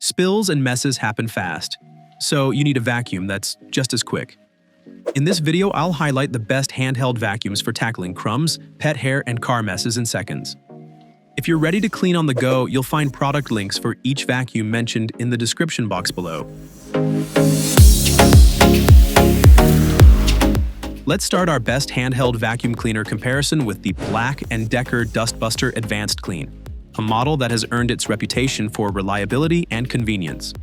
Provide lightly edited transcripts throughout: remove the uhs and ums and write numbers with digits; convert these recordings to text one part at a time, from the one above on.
Spills and messes happen fast, so you need a vacuum that's just as quick. In this video, I'll highlight the best handheld vacuums for tackling crumbs, pet hair, and car messes in seconds. If you're ready to clean on the go, you'll find product links for each vacuum mentioned in the description box below. Let's start our best handheld vacuum cleaner comparison with the BLACK+DECKER Dustbuster AdvancedClean, a model that has earned its reputation for reliability and convenience.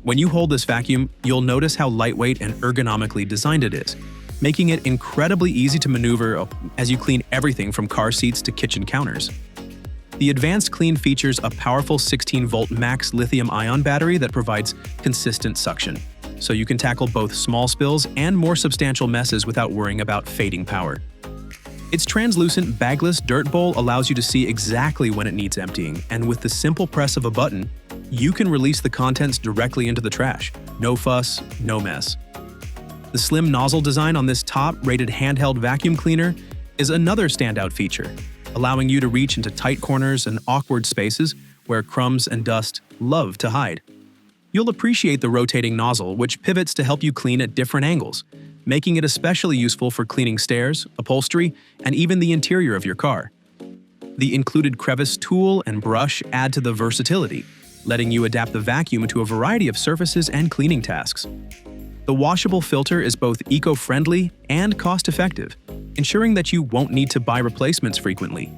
When you hold this vacuum, you'll notice how lightweight and ergonomically designed it is, making it incredibly easy to maneuver as you clean everything from car seats to kitchen counters. The AdvancedClean features a powerful 16-volt max lithium-ion battery that provides consistent suction, so you can tackle both small spills and more substantial messes without worrying about fading power. Its translucent, bagless dirt bowl allows you to see exactly when it needs emptying, and with the simple press of a button, you can release the contents directly into the trash. No fuss, no mess. The slim nozzle design on this top-rated handheld vacuum cleaner is another standout feature, allowing you to reach into tight corners and awkward spaces where crumbs and dust love to hide. You'll appreciate the rotating nozzle, which pivots to help you clean at different angles, making it especially useful for cleaning stairs, upholstery, and even the interior of your car. The included crevice tool and brush add to the versatility, letting you adapt the vacuum to a variety of surfaces and cleaning tasks. The washable filter is both eco-friendly and cost-effective, ensuring that you won't need to buy replacements frequently.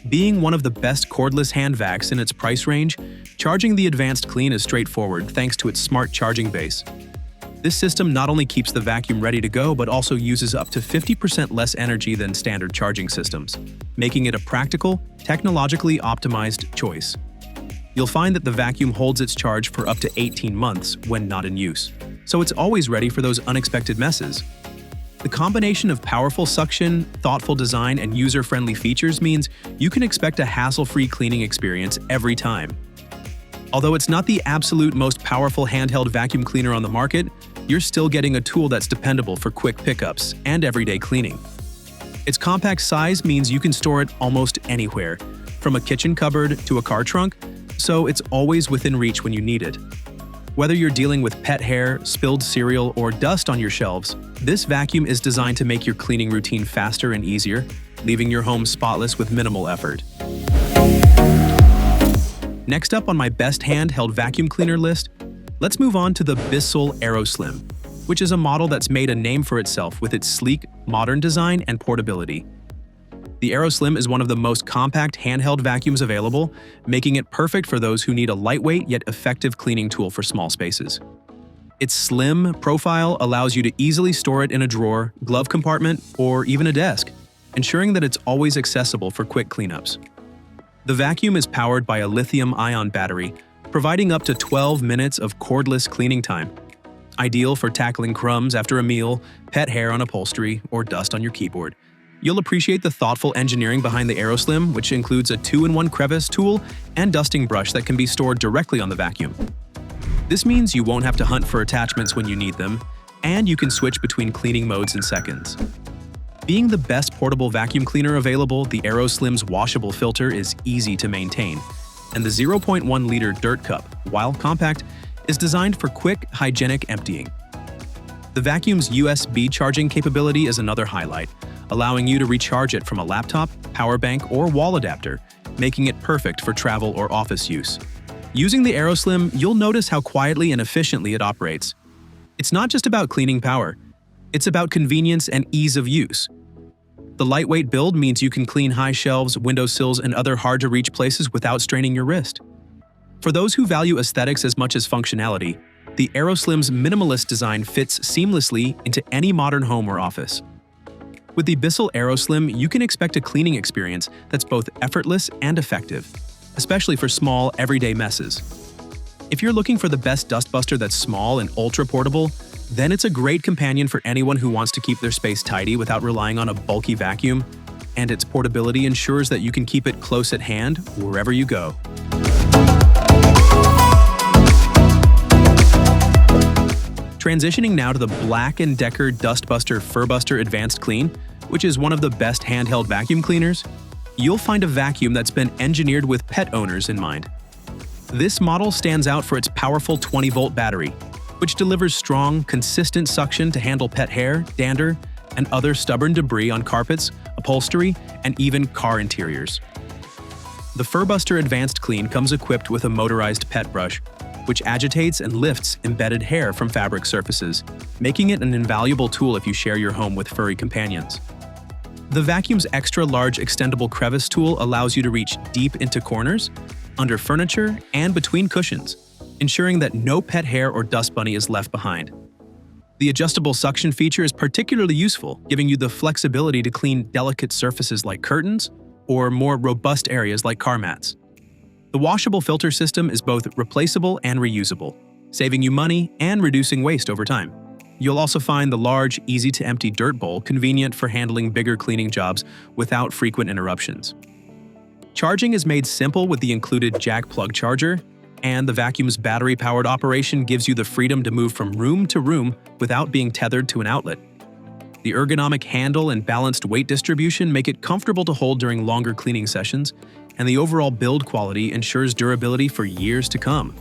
Being one of the best cordless hand vacs in its price range, charging the AdvancedClean is straightforward thanks to its smart charging base. This system not only keeps the vacuum ready to go, but also uses up to 50% less energy than standard charging systems, making it a practical, technologically optimized choice. You'll find that the vacuum holds its charge for up to 18 months when not in use, so it's always ready for those unexpected messes. The combination of powerful suction, thoughtful design, and user-friendly features means you can expect a hassle-free cleaning experience every time. Although it's not the absolute most powerful handheld vacuum cleaner on the market, you're still getting a tool that's dependable for quick pickups and everyday cleaning. Its compact size means you can store it almost anywhere, from a kitchen cupboard to a car trunk, so it's always within reach when you need it. Whether you're dealing with pet hair, spilled cereal, or dust on your shelves, this vacuum is designed to make your cleaning routine faster and easier, leaving your home spotless with minimal effort. Next up on my best handheld vacuum cleaner list, let's move on to the Bissell AeroSlim, which is a model that's made a name for itself with its sleek, modern design and portability. The AeroSlim is one of the most compact handheld vacuums available, making it perfect for those who need a lightweight yet effective cleaning tool for small spaces. Its slim profile allows you to easily store it in a drawer, glove compartment, or even a desk, ensuring that it's always accessible for quick cleanups. The vacuum is powered by a lithium-ion battery, providing up to 12 minutes of cordless cleaning time, ideal for tackling crumbs after a meal, pet hair on upholstery, or dust on your keyboard. You'll appreciate the thoughtful engineering behind the AeroSlim, which includes a 2-in-1 crevice tool and dusting brush that can be stored directly on the vacuum. This means you won't have to hunt for attachments when you need them, and you can switch between cleaning modes in seconds. Being the best portable vacuum cleaner available, the AeroSlim's washable filter is easy to maintain, and the 0.1-liter dirt cup, while compact, is designed for quick, hygienic emptying. The vacuum's USB charging capability is another highlight, allowing you to recharge it from a laptop, power bank, or wall adapter, making it perfect for travel or office use. Using the AeroSlim, you'll notice how quietly and efficiently it operates. It's not just about cleaning power, it's about convenience and ease of use. The lightweight build means you can clean high shelves, windowsills, and other hard-to-reach places without straining your wrist. For those who value aesthetics as much as functionality, the AeroSlim's minimalist design fits seamlessly into any modern home or office. With the Bissell AeroSlim, you can expect a cleaning experience that's both effortless and effective, especially for small, everyday messes. If you're looking for the best dustbuster that's small and ultra-portable, then it's a great companion for anyone who wants to keep their space tidy without relying on a bulky vacuum, and its portability ensures that you can keep it close at hand wherever you go. Transitioning now to the BLACK+DECKER Dustbuster Furbuster AdvancedClean, which is one of the best handheld vacuum cleaners, you'll find a vacuum that's been engineered with pet owners in mind. This model stands out for its powerful 20-volt battery, which delivers strong, consistent suction to handle pet hair, dander, and other stubborn debris on carpets, upholstery, and even car interiors. The Furbuster Advanced Clean comes equipped with a motorized pet brush, which agitates and lifts embedded hair from fabric surfaces, making it an invaluable tool if you share your home with furry companions. The vacuum's extra-large extendable crevice tool allows you to reach deep into corners, under furniture, and between cushions, ensuring that no pet hair or dust bunny is left behind. The adjustable suction feature is particularly useful, giving you the flexibility to clean delicate surfaces like curtains or more robust areas like car mats. The washable filter system is both replaceable and reusable, saving you money and reducing waste over time. You'll also find the large, easy-to-empty dirt bowl convenient for handling bigger cleaning jobs without frequent interruptions. Charging is made simple with the included jack plug charger, and the vacuum's battery-powered operation gives you the freedom to move from room to room without being tethered to an outlet. The ergonomic handle and balanced weight distribution make it comfortable to hold during longer cleaning sessions, and the overall build quality ensures durability for years to come.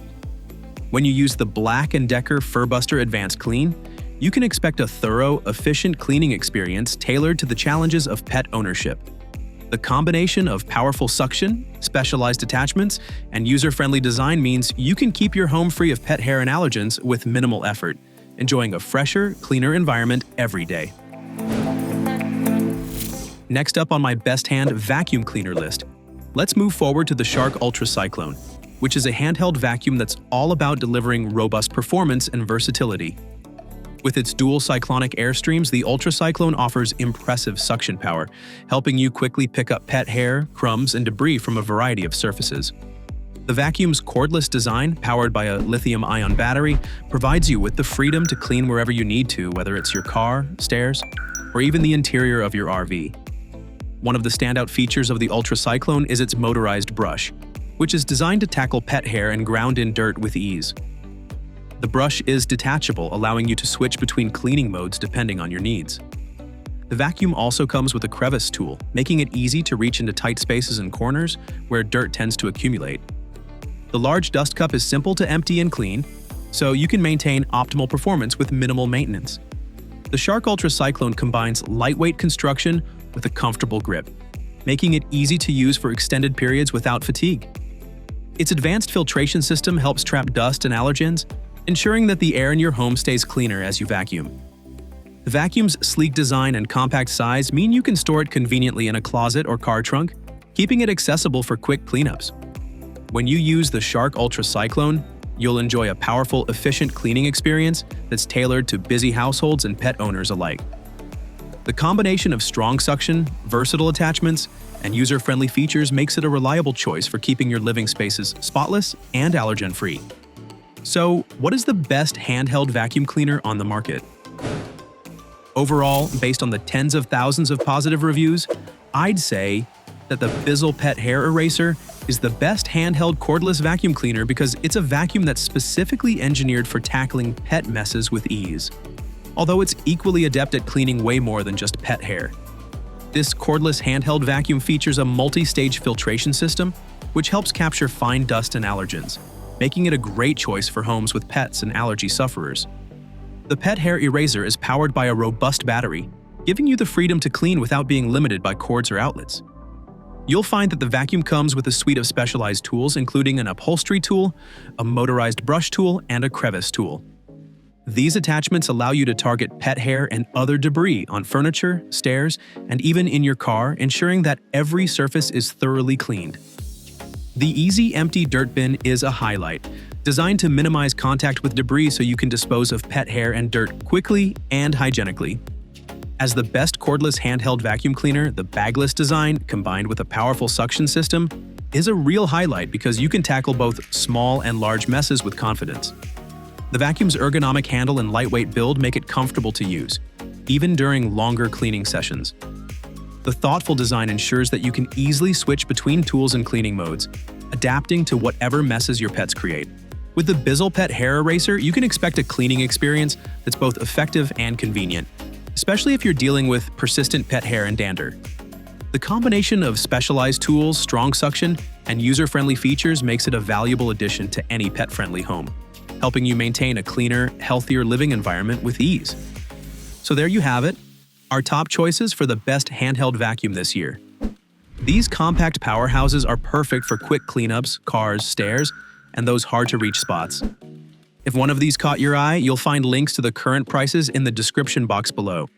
When you use the BLACK+DECKER Furbuster Advanced Clean, you can expect a thorough, efficient cleaning experience tailored to the challenges of pet ownership. The combination of powerful suction, specialized attachments, and user-friendly design means you can keep your home free of pet hair and allergens with minimal effort, enjoying a fresher, cleaner environment every day. Next up on my best hand vacuum cleaner list, let's move forward to the Shark UltraCyclone, which is a handheld vacuum that's all about delivering robust performance and versatility. With its dual cyclonic air streams, the UltraCyclone offers impressive suction power, helping you quickly pick up pet hair, crumbs, and debris from a variety of surfaces. The vacuum's cordless design, powered by a lithium-ion battery, provides you with the freedom to clean wherever you need to, whether it's your car, stairs, or even the interior of your RV. One of the standout features of the UltraCyclone is its motorized brush, which is designed to tackle pet hair and ground-in dirt with ease. The brush is detachable, allowing you to switch between cleaning modes depending on your needs. The vacuum also comes with a crevice tool, making it easy to reach into tight spaces and corners where dirt tends to accumulate. The large dust cup is simple to empty and clean, so you can maintain optimal performance with minimal maintenance. The Shark UltraCyclone combines lightweight construction with a comfortable grip, making it easy to use for extended periods without fatigue. Its advanced filtration system helps trap dust and allergens, ensuring that the air in your home stays cleaner as you vacuum. The vacuum's sleek design and compact size mean you can store it conveniently in a closet or car trunk, keeping it accessible for quick cleanups. When you use the Shark UltraCyclone, you'll enjoy a powerful, efficient cleaning experience that's tailored to busy households and pet owners alike. The combination of strong suction, versatile attachments, and user-friendly features makes it a reliable choice for keeping your living spaces spotless and allergen-free. So, what is the best handheld vacuum cleaner on the market? Overall, based on the tens of thousands of positive reviews, I'd say that the Bissell Pet Hair Eraser is the best handheld cordless vacuum cleaner because it's a vacuum that's specifically engineered for tackling pet messes with ease. Although it's equally adept at cleaning way more than just pet hair. This cordless handheld vacuum features a multi-stage filtration system, which helps capture fine dust and allergens, making it a great choice for homes with pets and allergy sufferers. The Pet Hair Eraser is powered by a robust battery, giving you the freedom to clean without being limited by cords or outlets. You'll find that the vacuum comes with a suite of specialized tools, including an upholstery tool, a motorized brush tool, and a crevice tool. These attachments allow you to target pet hair and other debris on furniture, stairs, and even in your car, ensuring that every surface is thoroughly cleaned. The easy empty dirt bin is a highlight, designed to minimize contact with debris so you can dispose of pet hair and dirt quickly and hygienically. As the best cordless handheld vacuum cleaner, the bagless design, combined with a powerful suction system, is a real highlight because you can tackle both small and large messes with confidence. The vacuum's ergonomic handle and lightweight build make it comfortable to use, even during longer cleaning sessions. The thoughtful design ensures that you can easily switch between tools and cleaning modes, adapting to whatever messes your pets create. With the Bissell Pet Hair Eraser, you can expect a cleaning experience that's both effective and convenient, especially if you're dealing with persistent pet hair and dander. The combination of specialized tools, strong suction, and user-friendly features makes it a valuable addition to any pet-friendly home, helping you maintain a cleaner, healthier living environment with ease. So there you have it, our top choices for the best handheld vacuum this year. These compact powerhouses are perfect for quick cleanups, cars, stairs, and those hard-to-reach spots. If one of these caught your eye, you'll find links to the current prices in the description box below.